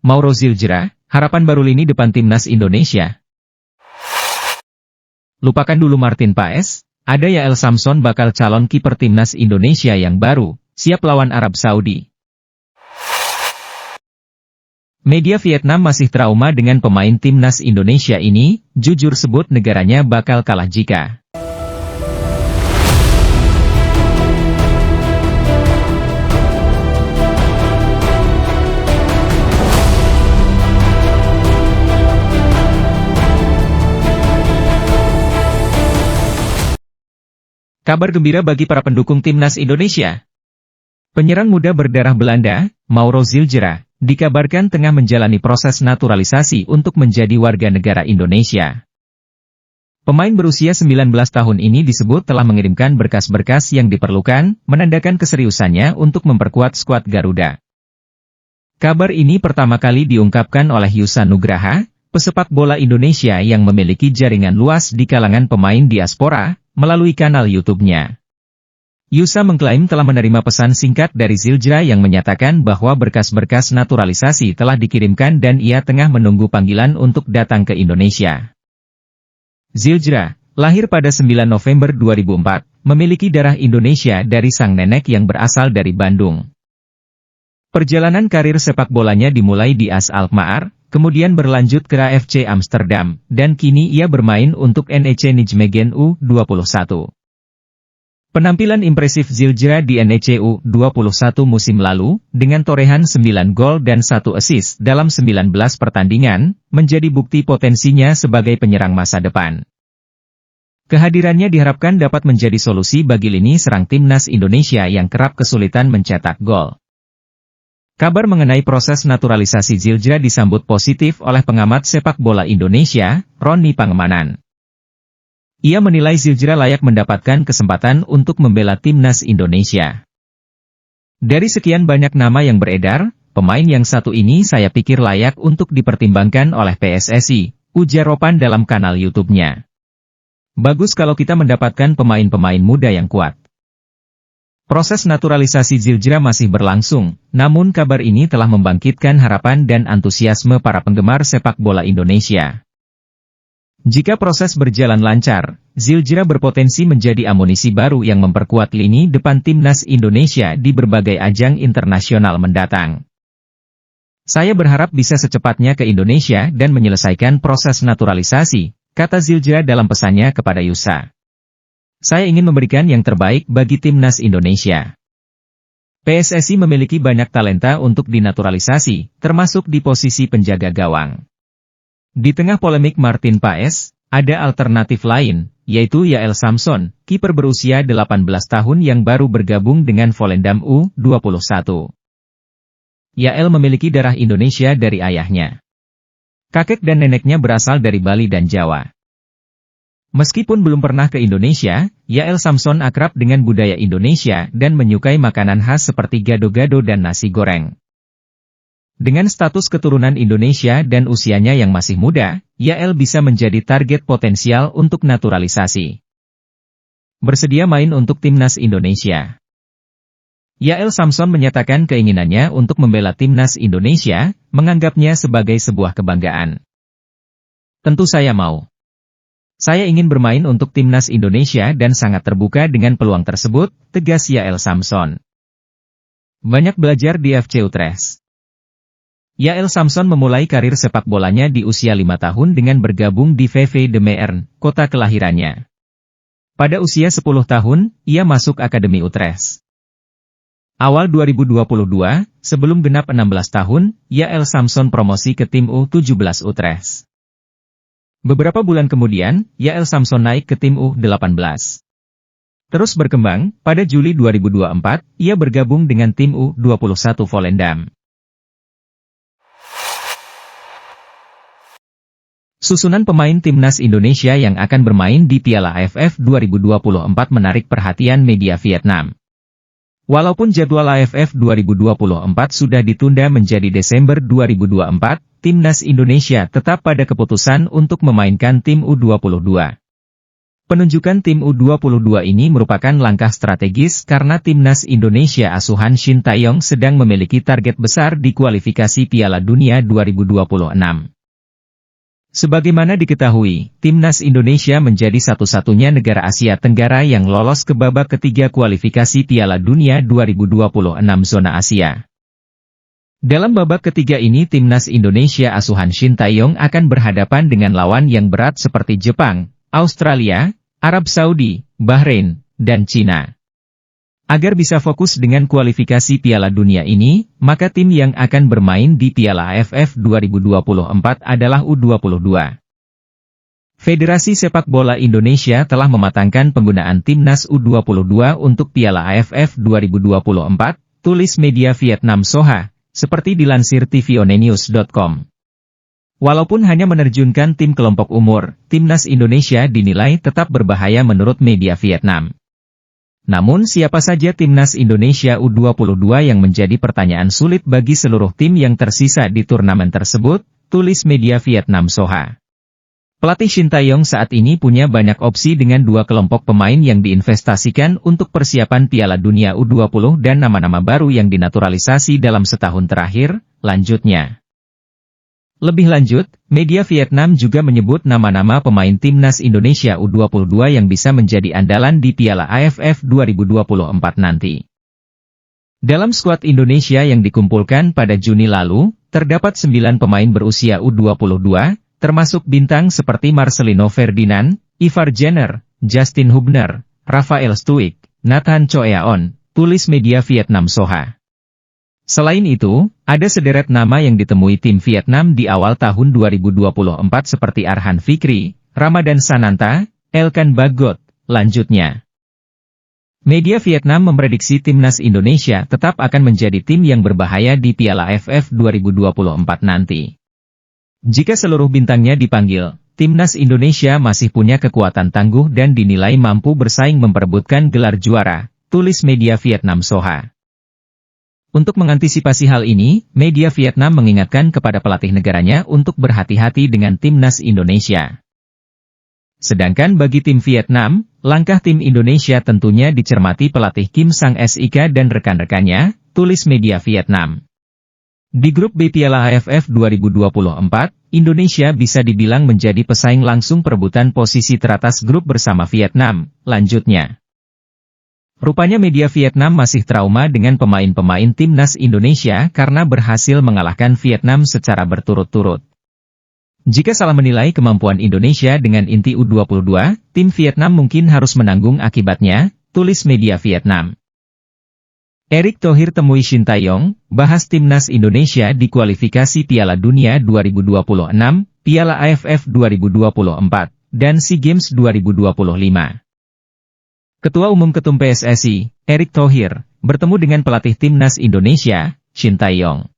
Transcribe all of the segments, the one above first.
Mauro Zildjian, harapan baru lini depan timnas Indonesia. Lupakan dulu Martin Paes, ada Yael Samson bakal calon kiper timnas Indonesia yang baru, siap lawan Arab Saudi. Media Vietnam masih trauma dengan pemain timnas Indonesia ini, jujur sebut negaranya bakal kalah jika kabar gembira bagi para pendukung timnas Indonesia. Penyerang muda berdarah Belanda, Mauro Zildjian, dikabarkan tengah menjalani proses naturalisasi untuk menjadi warga negara Indonesia. Pemain berusia 19 tahun ini disebut telah mengirimkan berkas-berkas yang diperlukan, menandakan keseriusannya untuk memperkuat skuad Garuda. Kabar ini pertama kali diungkapkan oleh Yusa Nugraha, pesepak bola Indonesia yang memiliki jaringan luas di kalangan pemain diaspora, melalui kanal YouTube-nya. Yusa mengklaim telah menerima pesan singkat dari Zildjian yang menyatakan bahwa berkas-berkas naturalisasi telah dikirimkan dan ia tengah menunggu panggilan untuk datang ke Indonesia. Zildjian, lahir pada 9 November 2004, memiliki darah Indonesia dari sang nenek yang berasal dari Bandung. Perjalanan karir sepak bolanya dimulai di AS Alkmaar, kemudian berlanjut ke AFC Amsterdam, dan kini ia bermain untuk NEC Nijmegen U21. Penampilan impresif Zildjian di NEC U21 musim lalu, dengan torehan 9 gol dan 1 assist dalam 19 pertandingan, menjadi bukti potensinya sebagai penyerang masa depan. Kehadirannya diharapkan dapat menjadi solusi bagi lini serang timnas Indonesia yang kerap kesulitan mencetak gol. Kabar mengenai proses naturalisasi Zildjian disambut positif oleh pengamat sepak bola Indonesia, Roni Pangemanan. Ia menilai Zildjian layak mendapatkan kesempatan untuk membela timnas Indonesia. Dari sekian banyak nama yang beredar, pemain yang satu ini saya pikir layak untuk dipertimbangkan oleh PSSI, ujar Ropan dalam kanal YouTube-nya. Bagus kalau kita mendapatkan pemain-pemain muda yang kuat. Proses naturalisasi Zildjian masih berlangsung, namun kabar ini telah membangkitkan harapan dan antusiasme para penggemar sepak bola Indonesia. Jika proses berjalan lancar, Zildjian berpotensi menjadi amunisi baru yang memperkuat lini depan timnas Indonesia di berbagai ajang internasional mendatang. Saya berharap bisa secepatnya ke Indonesia dan menyelesaikan proses naturalisasi, kata Zildjian dalam pesannya kepada Yusa. Saya ingin memberikan yang terbaik bagi timnas Indonesia. PSSI memiliki banyak talenta untuk dinaturalisasi, termasuk di posisi penjaga gawang. Di tengah polemik Martin Paes, ada alternatif lain, yaitu Yael Samson, kiper berusia 18 tahun yang baru bergabung dengan Volendam U21. Yael memiliki darah Indonesia dari ayahnya. Kakek dan neneknya berasal dari Bali dan Jawa. Meskipun belum pernah ke Indonesia, Yael Samson akrab dengan budaya Indonesia dan menyukai makanan khas seperti gado-gado dan nasi goreng. Dengan status keturunan Indonesia dan usianya yang masih muda, Yael bisa menjadi target potensial untuk naturalisasi. Bersedia main untuk timnas Indonesia. Yael Samson menyatakan keinginannya untuk membela timnas Indonesia, menganggapnya sebagai sebuah kebanggaan. Tentu saya mau. Saya ingin bermain untuk timnas Indonesia dan sangat terbuka dengan peluang tersebut, tegas Yael Samson. Banyak belajar di FC Utrecht. Yael Samson memulai karir sepak bolanya di usia 5 tahun dengan bergabung di VV de Meern, kota kelahirannya. Pada usia 10 tahun, ia masuk Akademi Utrecht. Awal 2022, sebelum genap 16 tahun, Yael Samson promosi ke tim U17 Utrecht. Beberapa bulan kemudian, Yael Samson naik ke tim U18. Terus berkembang, pada Juli 2024, ia bergabung dengan tim U21 Volendam. Susunan pemain timnas Indonesia yang akan bermain di Piala AFF 2024 menarik perhatian media Vietnam. Walaupun jadwal AFF 2024 sudah ditunda menjadi Desember 2024, timnas Indonesia tetap pada keputusan untuk memainkan tim U22. Penunjukan tim U22 ini merupakan langkah strategis karena timnas Indonesia asuhan Shin Tae-yong sedang memiliki target besar di kualifikasi Piala Dunia 2026. Sebagaimana diketahui, timnas Indonesia menjadi satu-satunya negara Asia Tenggara yang lolos ke babak ketiga kualifikasi Piala Dunia 2026 zona Asia. Dalam babak ketiga ini timnas Indonesia asuhan Shin Tae-yong akan berhadapan dengan lawan yang berat seperti Jepang, Australia, Arab Saudi, Bahrain, dan Cina. Agar bisa fokus dengan kualifikasi Piala Dunia ini, maka tim yang akan bermain di Piala AFF 2024 adalah U22. Federasi Sepak Bola Indonesia telah mematangkan penggunaan timnas U22 untuk Piala AFF 2024, tulis media Vietnam Soha, seperti dilansir tvonnews.com. Walaupun hanya menerjunkan tim kelompok umur, timnas Indonesia dinilai tetap berbahaya menurut media Vietnam. Namun siapa saja timnas Indonesia U22 yang menjadi pertanyaan sulit bagi seluruh tim yang tersisa di turnamen tersebut, tulis media Vietnam Soha. Pelatih Shin Tae-yong saat ini punya banyak opsi dengan dua kelompok pemain yang diinvestasikan untuk persiapan Piala Dunia U20 dan nama-nama baru yang dinaturalisasi dalam setahun terakhir, lanjutnya. Lebih lanjut, media Vietnam juga menyebut nama-nama pemain timnas Indonesia U22 yang bisa menjadi andalan di Piala AFF 2024 nanti. Dalam skuad Indonesia yang dikumpulkan pada Juni lalu, terdapat 9 pemain berusia U22, termasuk bintang seperti Marcelino Ferdinand, Ivar Jenner, Justin Hubner, Rafael Stuik, Nathan Choeaon, tulis media Vietnam Soha. Selain itu, ada sederet nama yang ditemui tim Vietnam di awal tahun 2024 seperti Arhan Fikri, Ramadan Sananta, Elkan Bagot, lanjutnya. Media Vietnam memprediksi timnas Indonesia tetap akan menjadi tim yang berbahaya di Piala AFF 2024 nanti. Jika seluruh bintangnya dipanggil, timnas Indonesia masih punya kekuatan tangguh dan dinilai mampu bersaing memperebutkan gelar juara, tulis media Vietnam Soha. Untuk mengantisipasi hal ini, media Vietnam mengingatkan kepada pelatih negaranya untuk berhati-hati dengan timnas Indonesia. Sedangkan bagi tim Vietnam, langkah tim Indonesia tentunya dicermati pelatih Kim Sang-sik dan rekan-rekannya, tulis media Vietnam. Di grup B Piala AFF 2024, Indonesia bisa dibilang menjadi pesaing langsung perebutan posisi teratas grup bersama Vietnam, lanjutnya. Rupanya media Vietnam masih trauma dengan pemain-pemain timnas Indonesia karena berhasil mengalahkan Vietnam secara berturut-turut. Jika salah menilai kemampuan Indonesia dengan inti U22, tim Vietnam mungkin harus menanggung akibatnya, tulis media Vietnam. Erick Thohir temui Shin Tae-yong, bahas timnas Indonesia di kualifikasi Piala Dunia 2026, Piala AFF 2024, dan SEA Games 2025. Ketua Umum Ketum PSSI, Erick Thohir, bertemu dengan pelatih timnas Indonesia, Shin Tae-yong.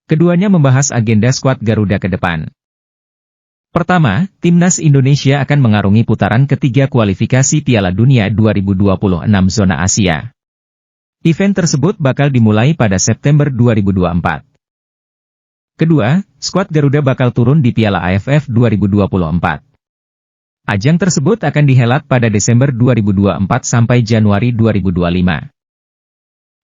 Keduanya membahas agenda skuad Garuda ke depan. Pertama, timnas Indonesia akan mengarungi putaran ketiga kualifikasi Piala Dunia 2026 zona Asia. Event tersebut bakal dimulai pada September 2024. Kedua, skuad Garuda bakal turun di Piala AFF 2024. Ajang tersebut akan dihelat pada Desember 2024 sampai Januari 2025.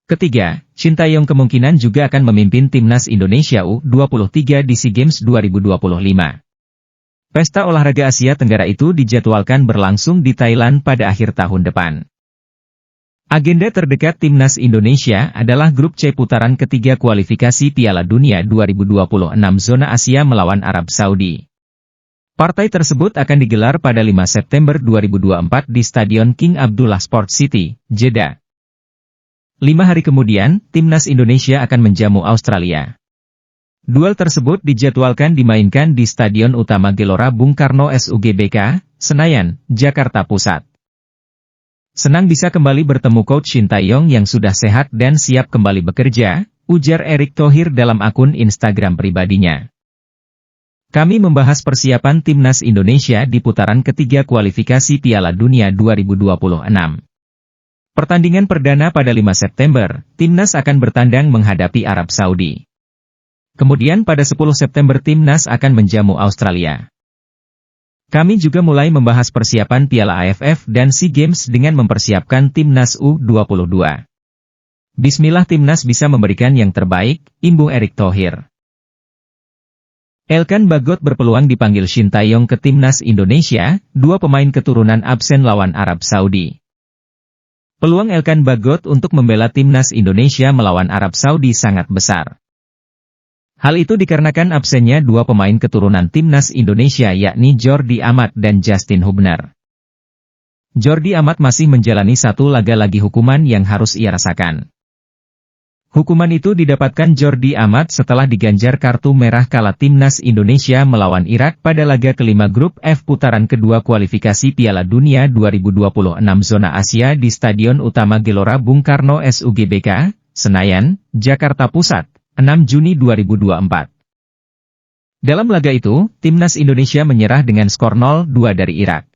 Ketiga, Shin Tae-yong kemungkinan juga akan memimpin timnas Indonesia U23 di SEA Games 2025. Pesta olahraga Asia Tenggara itu dijadwalkan berlangsung di Thailand pada akhir tahun depan. Agenda terdekat timnas Indonesia adalah grup C putaran ketiga kualifikasi Piala Dunia 2026 zona Asia melawan Arab Saudi. Partai tersebut akan digelar pada 5 September 2024 di Stadion King Abdullah Sport City, Jeddah. 5 hari kemudian, timnas Indonesia akan menjamu Australia. Duel tersebut dijadwalkan dimainkan di Stadion Utama Gelora Bung Karno SUGBK, Senayan, Jakarta Pusat. Senang bisa kembali bertemu Coach Shin Tae-yong yang sudah sehat dan siap kembali bekerja, ujar Erick Thohir dalam akun Instagram pribadinya. Kami membahas persiapan timnas Indonesia di putaran ketiga kualifikasi Piala Dunia 2026. Pertandingan perdana pada 5 September, timnas akan bertandang menghadapi Arab Saudi. Kemudian pada 10 September timnas akan menjamu Australia. Kami juga mulai membahas persiapan Piala AFF dan SEA Games dengan mempersiapkan Timnas U22. Bismillah Timnas bisa memberikan yang terbaik, imbuh Erick Thohir. Elkan Bagot berpeluang dipanggil Shin Tae-yong ke Timnas Indonesia, dua pemain keturunan absen lawan Arab Saudi. Peluang Elkan Bagot untuk membela Timnas Indonesia melawan Arab Saudi sangat besar. Hal itu dikarenakan absennya dua pemain keturunan Timnas Indonesia yakni Jordi Amat dan Justin Hubner. Jordi Amat masih menjalani satu laga lagi hukuman yang harus ia rasakan. Hukuman itu didapatkan Jordi Amat setelah diganjar kartu merah kala Timnas Indonesia melawan Irak pada laga kelima grup F putaran kedua kualifikasi Piala Dunia 2026 zona Asia di Stadion Utama Gelora Bung Karno SUGBK, Senayan, Jakarta Pusat, 6 Juni 2024. Dalam laga itu, Timnas Indonesia menyerah dengan skor 0-2 dari Irak.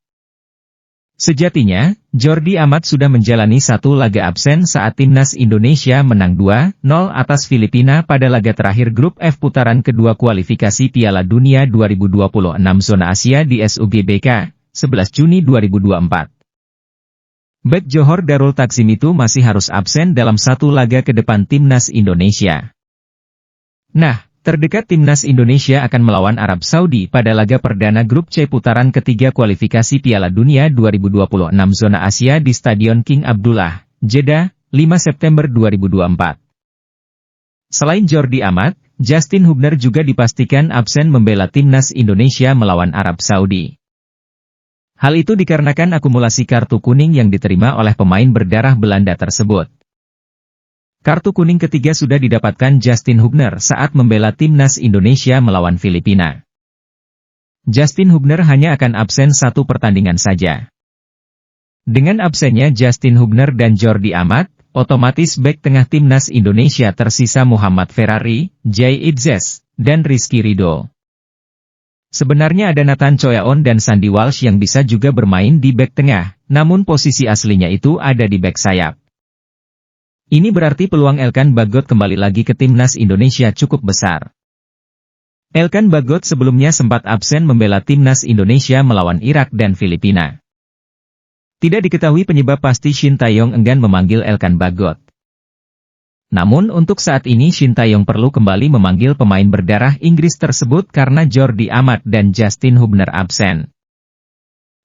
Sejatinya, Jordi Amat sudah menjalani satu laga absen saat Timnas Indonesia menang 2-0 atas Filipina pada laga terakhir grup F putaran kedua kualifikasi Piala Dunia 2026 zona Asia di SUGBK, 11 Juni 2024. Bek Johor Darul Taksim itu masih harus absen dalam satu laga ke depan Timnas Indonesia. Nah, terdekat Timnas Indonesia akan melawan Arab Saudi pada laga perdana grup C putaran ketiga kualifikasi Piala Dunia 2026 zona Asia di Stadion King Abdullah, Jeddah, 5 September 2024. Selain Jordi Amat, Justin Hubner juga dipastikan absen membela Timnas Indonesia melawan Arab Saudi. Hal itu dikarenakan akumulasi kartu kuning yang diterima oleh pemain berdarah Belanda tersebut. Kartu kuning ketiga sudah didapatkan Justin Hubner saat membela Timnas Indonesia melawan Filipina. Justin Hubner hanya akan absen satu pertandingan saja. Dengan absennya Justin Hubner dan Jordi Amat, otomatis bek tengah Timnas Indonesia tersisa Muhammad Ferrari, Jay Idzes, dan Rizky Ridho. Sebenarnya ada Nathan Choyaon dan Sandy Walsh yang bisa juga bermain di bek tengah, namun posisi aslinya itu ada di bek sayap. Ini berarti peluang Elkan Bagot kembali lagi ke Timnas Indonesia cukup besar. Elkan Bagot sebelumnya sempat absen membela Timnas Indonesia melawan Irak dan Filipina. Tidak diketahui penyebab pasti Shin Tae-yong enggan memanggil Elkan Bagot. Namun untuk saat ini Shin Tae-yong perlu kembali memanggil pemain berdarah Inggris tersebut karena Jordi Amat dan Justin Hubner absen.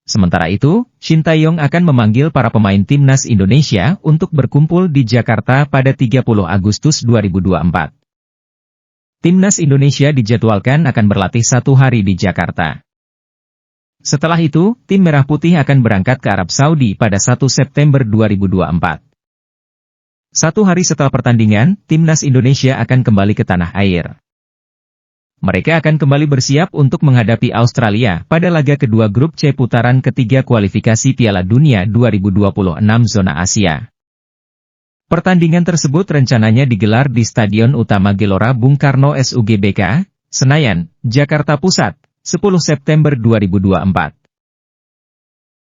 Sementara itu, Shin Tae-yong akan memanggil para pemain Timnas Indonesia untuk berkumpul di Jakarta pada 30 Agustus 2024. Timnas Indonesia dijadwalkan akan berlatih satu hari di Jakarta. Setelah itu, tim Merah Putih akan berangkat ke Arab Saudi pada 1 September 2024. Satu hari setelah pertandingan, Timnas Indonesia akan kembali ke tanah air. Mereka akan kembali bersiap untuk menghadapi Australia pada laga kedua grup C putaran ketiga kualifikasi Piala Dunia 2026 zona Asia. Pertandingan tersebut rencananya digelar di Stadion Utama Gelora Bung Karno SUGBK, Senayan, Jakarta Pusat, 10 September 2024.